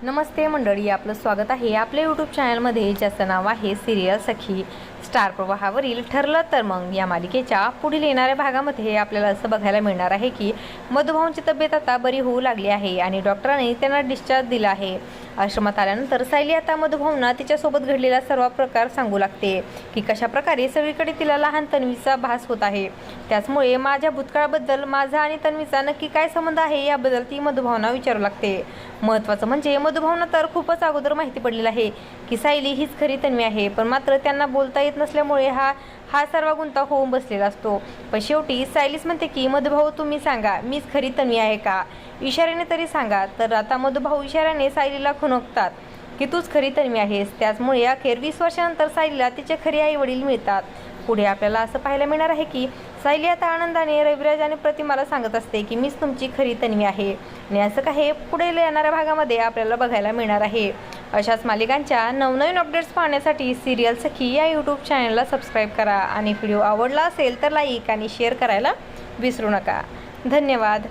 नमस्ते मंडळी, आपलं स्वागत आहे आपल्या यूट्यूब चॅनलमध्ये, ज्याचं नाव आहे सिरियल सखी. स्टार प्रवाहावरील ठरलं तर मग या मालिकेच्या पुढील येणाऱ्या भागामध्ये आपल्याला असं बघायला मिळणार आहे की मधुभाऊंची तब्येत आता बरी होऊ लागली आहे आणि डॉक्टरांनी त्यांना डिस्चार्ज दिला आहे. आश्रमात आल्यानंतर सायली आता मधुभाऊंना तिच्यासोबत घडलेला सर्व प्रकार सांगू लागते की कशा प्रकारे सगळीकडे तिला लहान तन्वीचा भास होत आहे. त्याचमुळे माझ्या भूतकाळाबद्दल माझा आणि तन्वीचा नक्की काय संबंध आहे याबद्दल ती मधुभाऊंना विचारू लागते. महत्त्वाचं म्हणजे मधुभाऊंना तर खूपच अगोदर माहिती पडलेलं आहे की सायली हीच खरी तन्वी आहे, पण मात्र त्यांना बोलता येत नसल्यामुळे हा सर्व गुंता होऊन बसलेला असतो. पण शेवटी सायलीच म्हणते की मधुभाऊ, तुम्ही सांगा मीच खरी तन्वी आहे का, इशाऱ्याने तरी सांगा. तर आता मधुभाऊ इशाऱ्याने सायलीला खुणकतात की तूच खरी तन्वी आहेस. त्याचमुळे अखेर 20 वर्षानंतर सायलीला तिचे खरे आई वडील मिळतात. पुढे आपल्याला असं पाहायला मिळणार आहे की सायली आता आनंदाने रविराज आणि प्रतिमाला सांगत असते की मीच तुमची खरी तन्वी आहे. आणि असं काही पुढे येणाऱ्या भागामध्ये आपल्याला बघायला मिळणार आहे. अशाच मालिकांच्या नवनवीन अपडेट्स पाहण्यासाठी सिरियल सखी या यूट्यूब चॅनलला सबस्क्राईब करा आणि व्हिडिओ आवडला असेल तर लाईक आणि शेअर करायला विसरू नका. धन्यवाद.